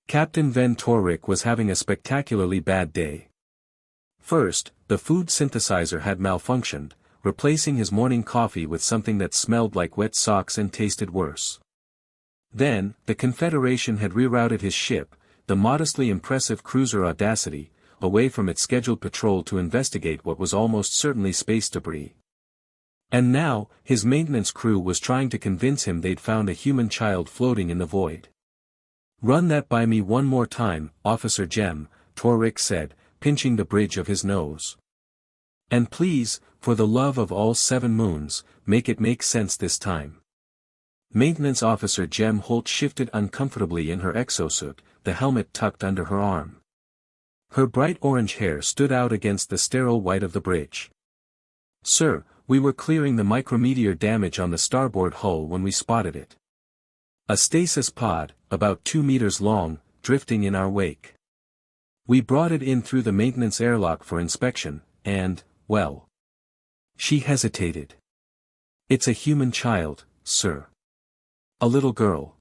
Captain Ven Torrick was having a spectacularly bad day. First, the food synthesizer had malfunctioned, replacing his morning coffee with something that smelled like wet socks and tasted worse. Then, the Confederation had rerouted his ship, the modestly impressive cruiser Audacity, away from its scheduled patrol to investigate what was almost certainly space debris. And now, his maintenance crew was trying to convince him they'd found a human child floating in the void. "Run that by me one more time, Officer Jem," Torrick said, pinching the bridge of his nose. "And please, for the love of all 7 moons, make it make sense this time." Maintenance Officer Jem Holt shifted uncomfortably in her exosuit, the helmet tucked under her arm. Her bright orange hair stood out against the sterile white of the bridge. "Sir, we were clearing the micrometeor damage on the starboard hull when we spotted it. A stasis pod, about 2 meters long, drifting in our wake. We brought it in through the maintenance airlock for inspection, and, well." She hesitated. "It's a human child, sir. A little girl."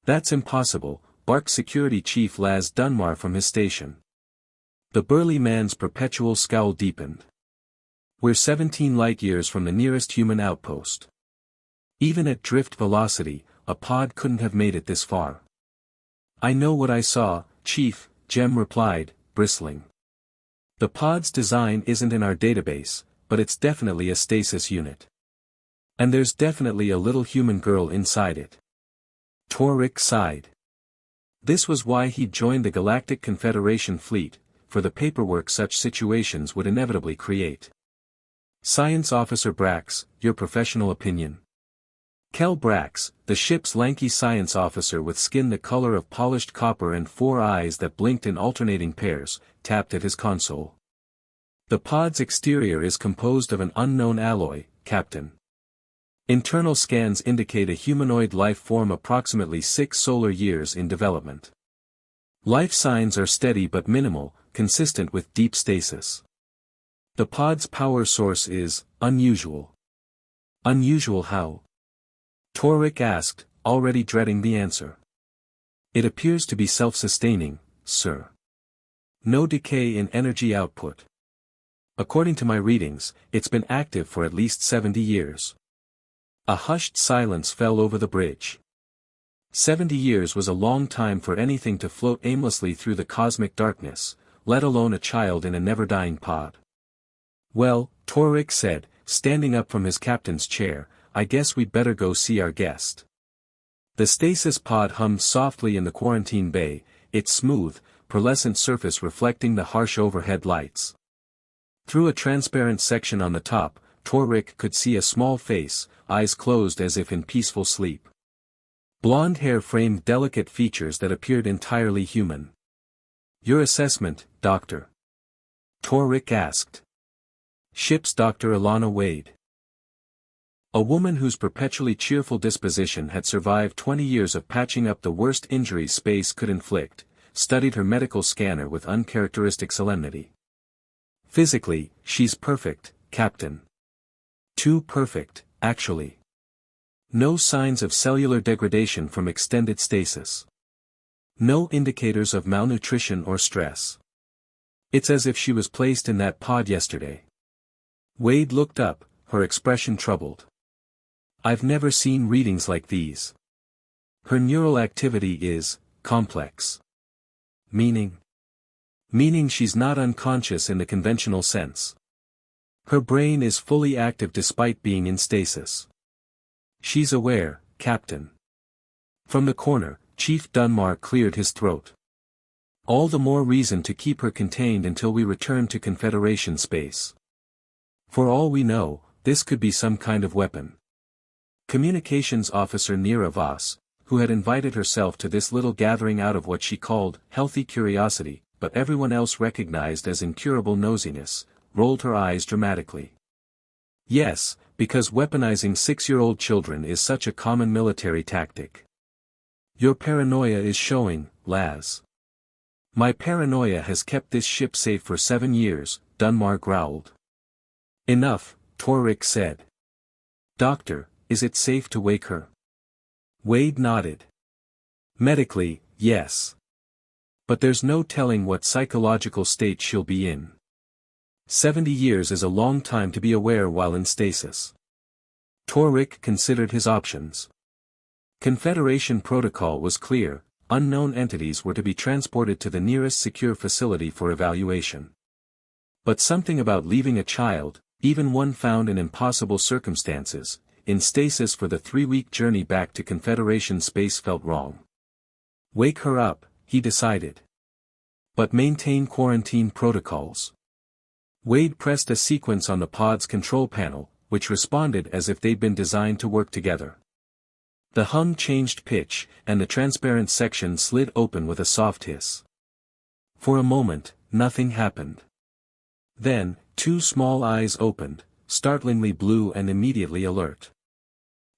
"That's impossible," barked Security Chief Laz Dunmar from his station. The burly man's perpetual scowl deepened. "We're 17 light-years from the nearest human outpost. Even at drift velocity, a pod couldn't have made it this far." "I know what I saw, Chief," Jem replied, bristling. "The pod's design isn't in our database, but it's definitely a stasis unit. And there's definitely a little human girl inside it." Torrick sighed. This was why he'd joined the Galactic Confederation fleet, for the paperwork such situations would inevitably create. "Science Officer Brax, your professional opinion?" Kel Brax, the ship's lanky science officer with skin the color of polished copper and 4 eyes that blinked in alternating pairs, tapped at his console. "The pod's exterior is composed of an unknown alloy, Captain. Internal scans indicate a humanoid life form approximately 6 solar years in development. Life signs are steady but minimal, consistent with deep stasis. The pod's power source is unusual." "Unusual how?" Torrick asked, already dreading the answer. "It appears to be self-sustaining, sir. No decay in energy output. According to my readings, it's been active for at least 70 years. A hushed silence fell over the bridge. 70 years was a long time for anything to float aimlessly through the cosmic darkness, let alone a child in a never-dying pod. "Well," Torrick said, standing up from his captain's chair, "I guess we'd better go see our guest." The stasis pod hummed softly in the quarantine bay, its smooth, pearlescent surface reflecting the harsh overhead lights. Through a transparent section on the top, Torrick could see a small face, eyes closed as if in peaceful sleep. Blonde hair framed delicate features that appeared entirely human. "Your assessment, Doctor?" Torrick asked. "Ship's Dr. Ilana Wade." A woman whose perpetually cheerful disposition had survived 20 years of patching up the worst injuries space could inflict, studied her medical scanner with uncharacteristic solemnity. "Physically, she's perfect, Captain. Too perfect, actually. No signs of cellular degradation from extended stasis. No indicators of malnutrition or stress. It's as if she was placed in that pod yesterday." Wade looked up, her expression troubled. "I've never seen readings like these. Her neural activity is complex." "Meaning?" "Meaning she's not unconscious in the conventional sense. Her brain is fully active despite being in stasis. She's aware, Captain." From the corner, Chief Dunmar cleared his throat. "All the more reason to keep her contained until we return to Confederation space. For all we know, this could be some kind of weapon." Communications Officer Nira Voss, who had invited herself to this little gathering out of what she called healthy curiosity, but everyone else recognized as incurable nosiness, rolled her eyes dramatically. "Yes, because weaponizing 6-year-old children is such a common military tactic. Your paranoia is showing, Laz." "My paranoia has kept this ship safe for 7 years, Dunmar growled. "Enough," Torrick said. "Doctor, is it safe to wake her?" Wade nodded. "Medically, yes. But there's no telling what psychological state she'll be in. 70 years is a long time to be aware while in stasis. Torrick considered his options. Confederation protocol was clear: unknown entities were to be transported to the nearest secure facility for evaluation. But something about leaving a child, even one found in impossible circumstances, in stasis for the 3-week journey back to Confederation space felt wrong. Wake her up, he decided. But maintain quarantine protocols. Wade pressed a sequence on the pod's control panel, which responded as if they'd been designed to work together. The hum changed pitch, and the transparent section slid open with a soft hiss. For a moment, nothing happened. Then, 2 small eyes opened, startlingly blue and immediately alert.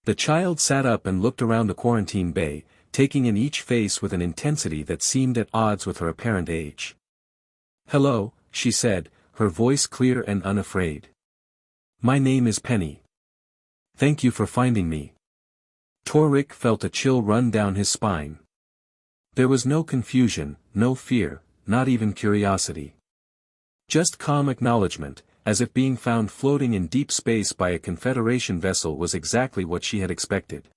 The child sat up and looked around the quarantine bay, taking in each face with an intensity that seemed at odds with her apparent age. "Hello," she said, her voice clear and unafraid. "My name is Penny. Thank you for finding me." Torrick felt a chill run down his spine. There was no confusion, no fear, not even curiosity. Just calm acknowledgement, as if being found floating in deep space by a Confederation vessel was exactly what she had expected.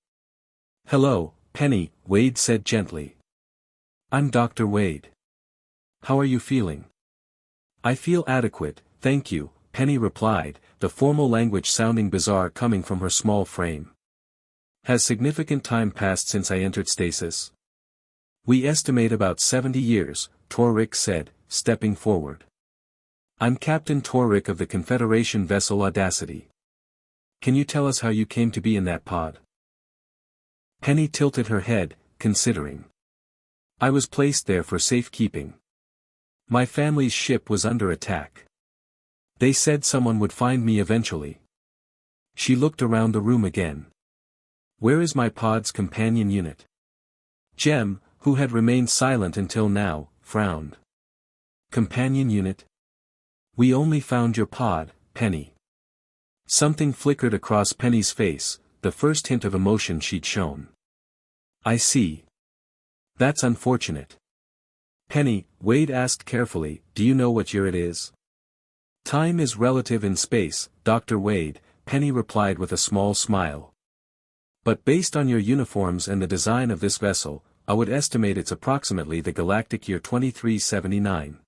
"Hello, Penny," Wade said gently. "I'm Dr. Wade. How are you feeling?" "I feel adequate, thank you," Penny replied, the formal language sounding bizarre coming from her small frame. "Has significant time passed since I entered stasis?" "We estimate about 70 years, Torrick said, stepping forward. "I'm Captain Torrick of the Confederation vessel Audacity. Can you tell us how you came to be in that pod?" Penny tilted her head, considering. "I was placed there for safekeeping. My family's ship was under attack. They said someone would find me eventually." She looked around the room again. "Where is my pod's companion unit?" Jem, who had remained silent until now, frowned. "Companion unit? We only found your pod, Penny." Something flickered across Penny's face, the first hint of emotion she'd shown. "I see. That's unfortunate." "Penny," Wade asked carefully, "do you know what year it is?" "Time is relative in space, Dr. Wade," Penny replied with a small smile. "But based on your uniforms and the design of this vessel, I would estimate it's approximately the galactic year 2379.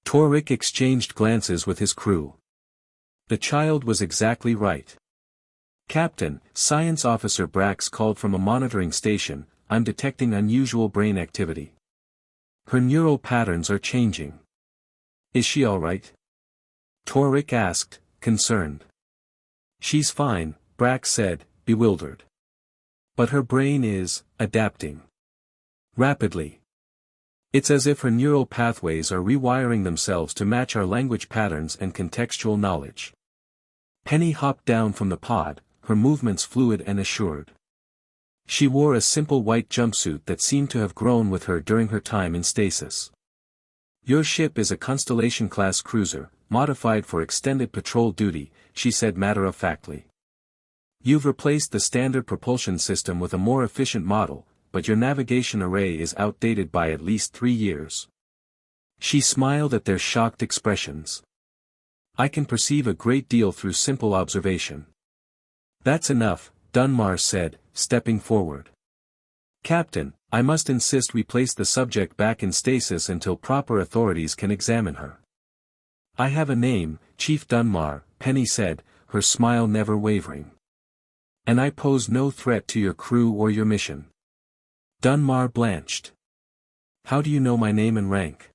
Torrick exchanged glances with his crew. The child was exactly right. "Captain," Science Officer Brax called from a monitoring station, "I'm detecting unusual brain activity. Her neural patterns are changing." "Is she all right?" Torrick asked, concerned. "She's fine," Brax said, bewildered. "But her brain is adapting rapidly. It's as if her neural pathways are rewiring themselves to match our language patterns and contextual knowledge." Penny hopped down from the pod, her movements fluid and assured. She wore a simple white jumpsuit that seemed to have grown with her during her time in stasis. "Your ship is a Constellation-class cruiser, modified for extended patrol duty," she said matter-of-factly. "You've replaced the standard propulsion system with a more efficient model, but your navigation array is outdated by at least 3 years." She smiled at their shocked expressions. "I can perceive a great deal through simple observation." "That's enough," Dunmar said, stepping forward. "Captain, I must insist we place the subject back in stasis until proper authorities can examine her." "I have a name, Chief Dunmar," Penny said, her smile never wavering. "And I pose no threat to your crew or your mission." Dunmar blanched. "How do you know my name and rank?"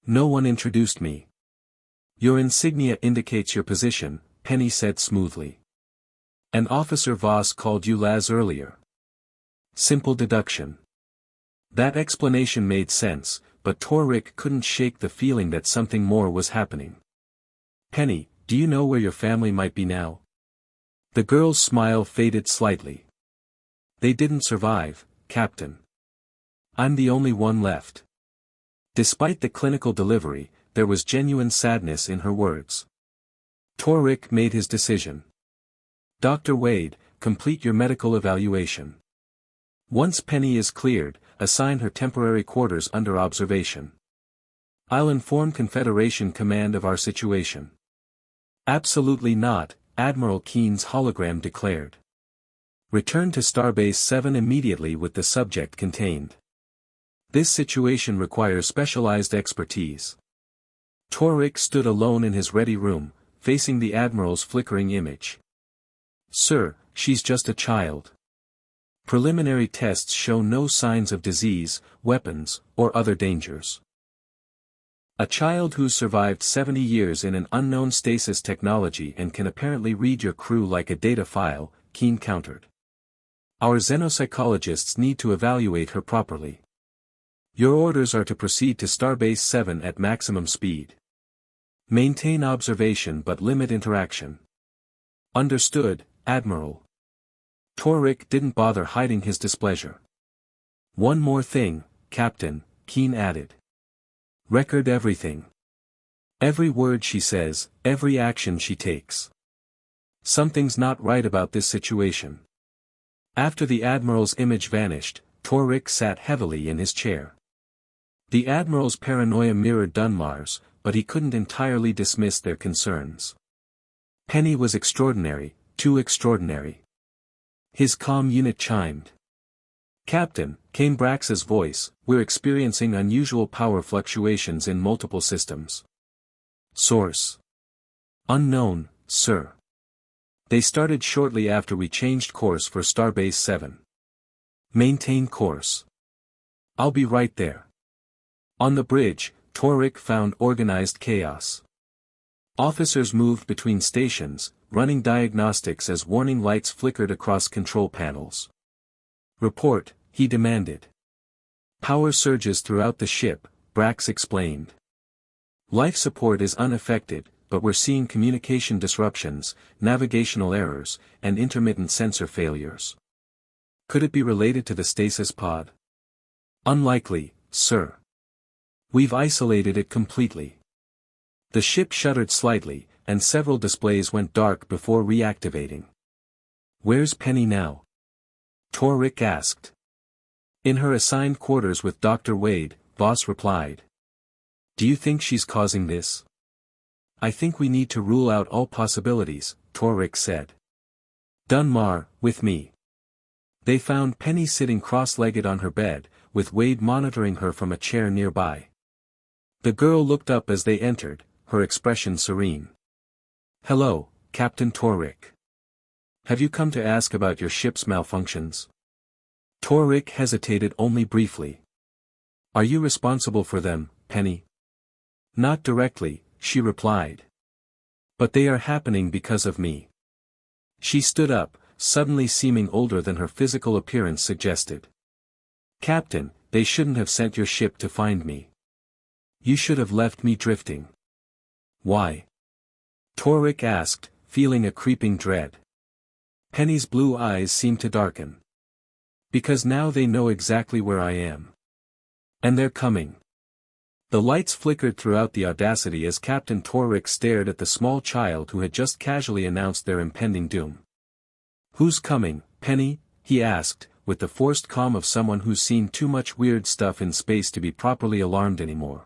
"No one introduced me." "Your insignia indicates your position," Penny said smoothly. "And Officer Voss called you Laz earlier." Simple deduction. That explanation made sense, but Torrick couldn't shake the feeling that something more was happening. "Penny, do you know where your family might be now?" The girl's smile faded slightly. "They didn't survive, Captain. I'm the only one left." Despite the clinical delivery, there was genuine sadness in her words. Torrick made his decision. "Dr. Wade, complete your medical evaluation." Once Penny is cleared, assign her temporary quarters under observation. I'll inform Confederation Command of our situation. Absolutely not, Admiral Keen's hologram declared. Return to Starbase 7 immediately with the subject contained. This situation requires specialized expertise. Torrick stood alone in his ready room, facing the Admiral's flickering image. Sir, she's just a child. Preliminary tests show no signs of disease, weapons, or other dangers. A child who's survived 70 years in an unknown stasis technology and can apparently read your crew like a data file, Keen countered. Our xenopsychologists need to evaluate her properly. Your orders are to proceed to Starbase 7 at maximum speed. Maintain observation but limit interaction. Understood, Admiral. Torrick didn't bother hiding his displeasure. One more thing, Captain, Keen added. Record everything. Every word she says, every action she takes. Something's not right about this situation. After the Admiral's image vanished, Torrick sat heavily in his chair. The Admiral's paranoia mirrored Dunmar's, but he couldn't entirely dismiss their concerns. Penny was extraordinary, too extraordinary. His comm unit chimed. Captain, came Brax's voice, we're experiencing unusual power fluctuations in multiple systems. Source. Unknown, sir. They started shortly after we changed course for Starbase 7. Maintain course. I'll be right there. On the bridge, Torrick found organized chaos. Officers moved between stations, running diagnostics as warning lights flickered across control panels. Report, he demanded. Power surges throughout the ship, Brax explained. Life support is unaffected, but we're seeing communication disruptions, navigational errors, and intermittent sensor failures. Could it be related to the stasis pod? Unlikely, sir. We've isolated it completely. The ship shuddered slightly, and several displays went dark before reactivating. Where's Penny now? Torrick asked. In her assigned quarters with Dr. Wade, Voss replied. Do you think she's causing this? I think we need to rule out all possibilities, Torrick said. Dunmar, with me. They found Penny sitting cross-legged on her bed, with Wade monitoring her from a chair nearby. The girl looked up as they entered, her expression serene. Hello, Captain Torrick. Have you come to ask about your ship's malfunctions? Torrick hesitated only briefly. Are you responsible for them, Penny? Not directly, she replied. But they are happening because of me. She stood up, suddenly seeming older than her physical appearance suggested. Captain, they shouldn't have sent your ship to find me. You should have left me drifting. Why? Torrick asked, feeling a creeping dread. Penny's blue eyes seemed to darken. Because now they know exactly where I am. And they're coming. The lights flickered throughout the Audacity as Captain Torrick stared at the small child who had just casually announced their impending doom. Who's coming, Penny? He asked, with the forced calm of someone who's seen too much weird stuff in space to be properly alarmed anymore.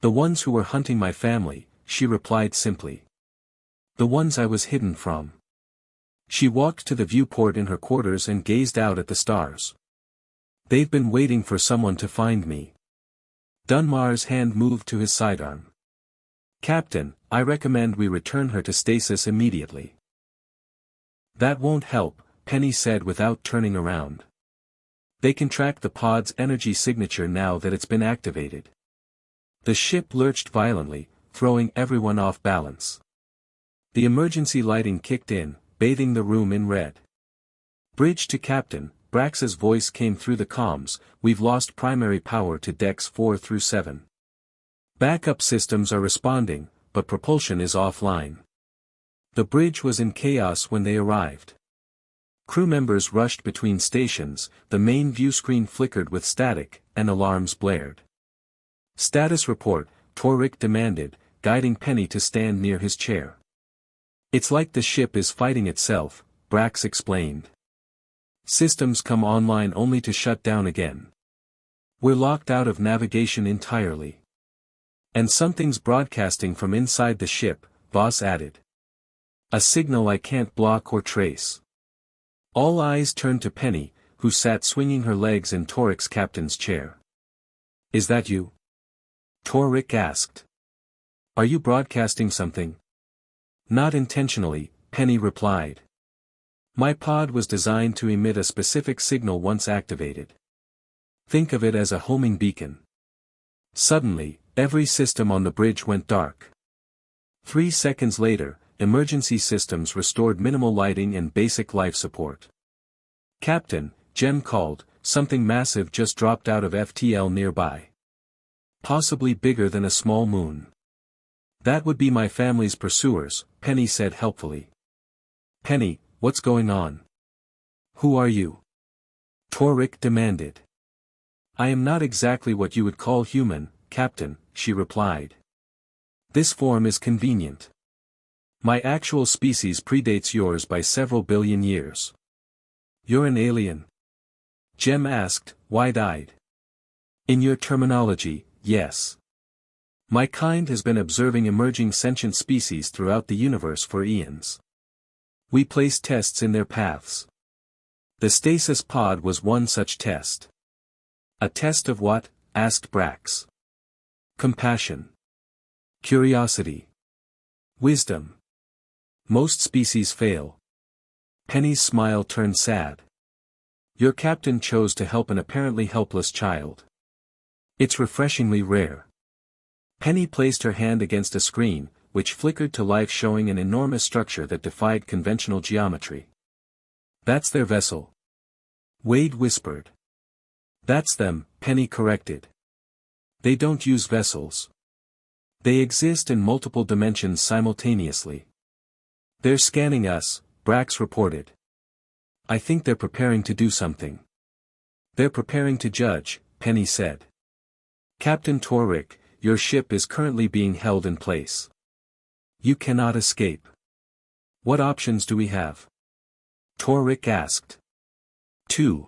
The ones who were hunting my family, she replied simply. The ones I was hidden from. She walked to the viewport in her quarters and gazed out at the stars. They've been waiting for someone to find me. Dunmar's hand moved to his sidearm. Captain, I recommend we return her to stasis immediately. That won't help, Penny said without turning around. They can track the pod's energy signature now that it's been activated. The ship lurched violently, throwing everyone off balance. The emergency lighting kicked in, bathing the room in red. Bridge to Captain, Brax's voice came through the comms, we've lost primary power to decks 4 through 7. Backup systems are responding, but propulsion is offline. The bridge was in chaos when they arrived. Crew members rushed between stations, the main view screen flickered with static, and alarms blared. Status report, Torrick demanded, guiding Penny to stand near his chair. It's like the ship is fighting itself, Brax explained. Systems come online only to shut down again. We're locked out of navigation entirely. And something's broadcasting from inside the ship, Voss added. A signal I can't block or trace. All eyes turned to Penny, who sat swinging her legs in Torrick's captain's chair. Is that you? Torrick asked. Are you broadcasting something? Not intentionally, Penny replied. My pod was designed to emit a specific signal once activated. Think of it as a homing beacon. Suddenly, every system on the bridge went dark. 3 seconds later, emergency systems restored minimal lighting and basic life support. Captain, Jem called, something massive just dropped out of FTL nearby. Possibly bigger than a small moon. That would be my family's pursuers, Penny said helpfully. Penny, what's going on? Who are you? Torrick demanded. I am not exactly what you would call human, Captain, she replied. This form is convenient. My actual species predates yours by several billion years. You're an alien? Jem asked, wide-eyed. In your terminology, yes. My kind has been observing emerging sentient species throughout the universe for eons. We place tests in their paths. The stasis pod was one such test. A test of what? Asked Brax. Compassion. Curiosity. Wisdom. Most species fail. Penny's smile turned sad. Your captain chose to help an apparently helpless child. It's refreshingly rare. Penny placed her hand against a screen, which flickered to life showing an enormous structure that defied conventional geometry. That's their vessel. Wade whispered. That's them, Penny corrected. They don't use vessels. They exist in multiple dimensions simultaneously. They're scanning us, Brax reported. I think they're preparing to do something. They're preparing to judge, Penny said. Captain Torrick, your ship is currently being held in place. You cannot escape. What options do we have? Torrick asked. 2.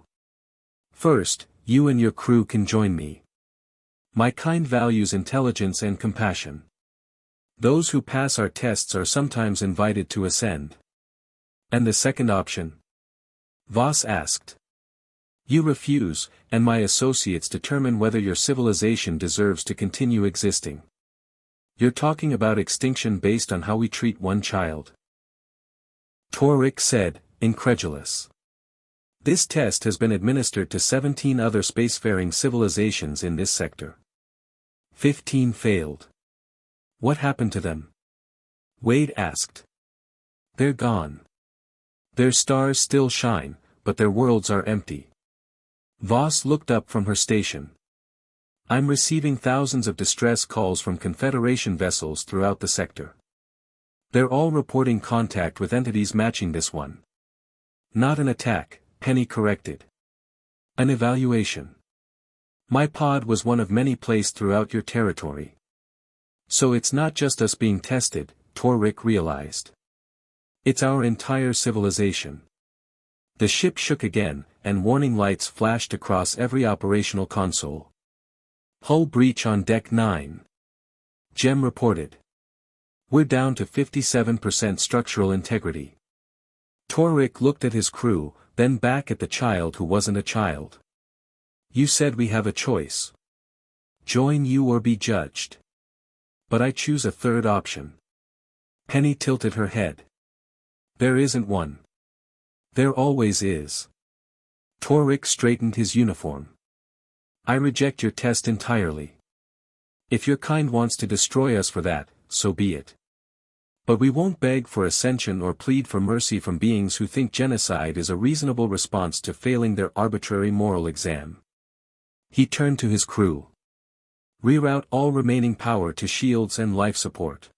First, you and your crew can join me. My kind values intelligence and compassion. Those who pass our tests are sometimes invited to ascend. And the second option? Voss asked. You refuse, and my associates determine whether your civilization deserves to continue existing. You're talking about extinction based on how we treat one child. Torrick said, incredulous. This test has been administered to 17 other spacefaring civilizations in this sector. 15 failed. What happened to them? Wade asked. They're gone. Their stars still shine, but their worlds are empty. Voss looked up from her station. I'm receiving thousands of distress calls from Confederation vessels throughout the sector. They're all reporting contact with entities matching this one. Not an attack, Penny corrected. An evaluation. My pod was one of many placed throughout your territory. So it's not just us being tested, Torrick realized. It's our entire civilization. The ship shook again, and warning lights flashed across every operational console. Hull breach on Deck 9. Jem reported. We're down to 57% structural integrity. Torrick looked at his crew, then back at the child who wasn't a child. You said we have a choice. Join you or be judged. But I choose a third option. Penny tilted her head. There isn't one. There always is. Torrick straightened his uniform. I reject your test entirely. If your kind wants to destroy us for that, so be it. But we won't beg for ascension or plead for mercy from beings who think genocide is a reasonable response to failing their arbitrary moral exam. He turned to his crew. Reroute all remaining power to shields and life support.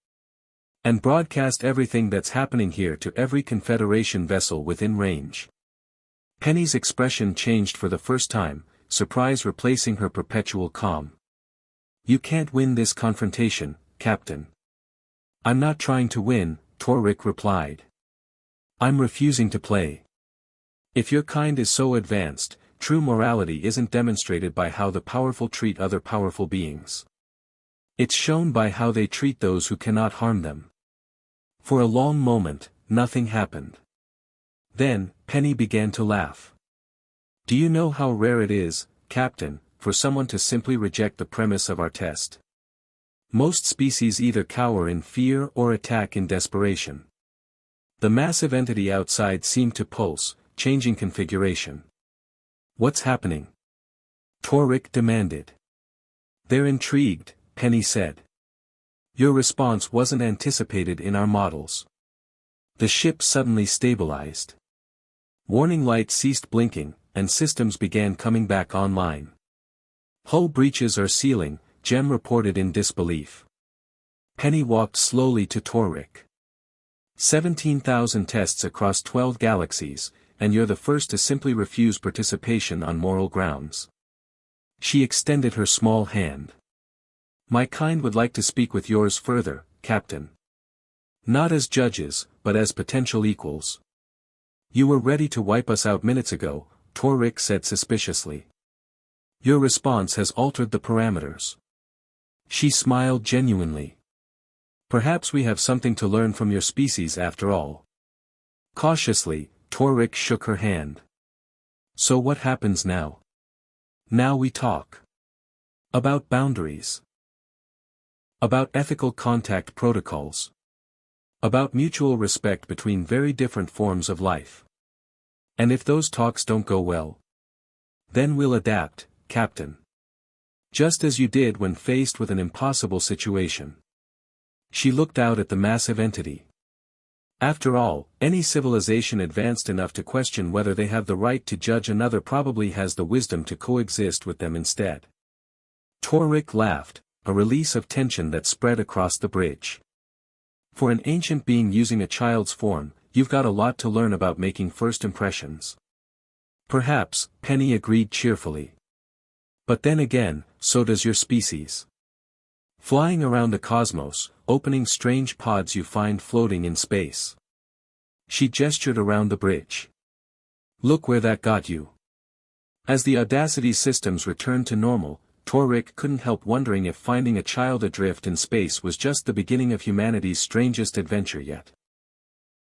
And broadcast everything that's happening here to every Confederation vessel within range. Penny's expression changed for the first time, surprise replacing her perpetual calm. You can't win this confrontation, Captain. I'm not trying to win, Torrick replied. I'm refusing to play. If your kind is so advanced, true morality isn't demonstrated by how the powerful treat other powerful beings. It's shown by how they treat those who cannot harm them. For a long moment, nothing happened. Then, Penny began to laugh. Do you know how rare it is, Captain, for someone to simply reject the premise of our test? Most species either cower in fear or attack in desperation. The massive entity outside seemed to pulse, changing configuration. What's happening? Torrick demanded. They're intrigued, Penny said. Your response wasn't anticipated in our models. The ship suddenly stabilized. Warning lights ceased blinking, and systems began coming back online. Hull breaches are sealing, Jem reported in disbelief. Penny walked slowly to Torrick. 17,000 tests across 12 galaxies, and you're the first to simply refuse participation on moral grounds. She extended her small hand. My kind would like to speak with yours further, Captain. Not as judges, but as potential equals. You were ready to wipe us out minutes ago, Torrick said suspiciously. Your response has altered the parameters. She smiled genuinely. Perhaps we have something to learn from your species after all. Cautiously, Torrick shook her hand. So what happens now? Now we talk. About boundaries. About ethical contact protocols. About mutual respect between very different forms of life. And if those talks don't go well, then we'll adapt, Captain. Just as you did when faced with an impossible situation. She looked out at the massive entity. After all, any civilization advanced enough to question whether they have the right to judge another probably has the wisdom to coexist with them instead. Torrick laughed, a release of tension that spread across the bridge. For an ancient being using a child's form, you've got a lot to learn about making first impressions. Perhaps, Penny agreed cheerfully. But then again, so does your species. Flying around the cosmos, opening strange pods you find floating in space. She gestured around the bridge. Look where that got you. As the Audacity systems returned to normal, Torrick couldn't help wondering if finding a child adrift in space was just the beginning of humanity's strangest adventure yet.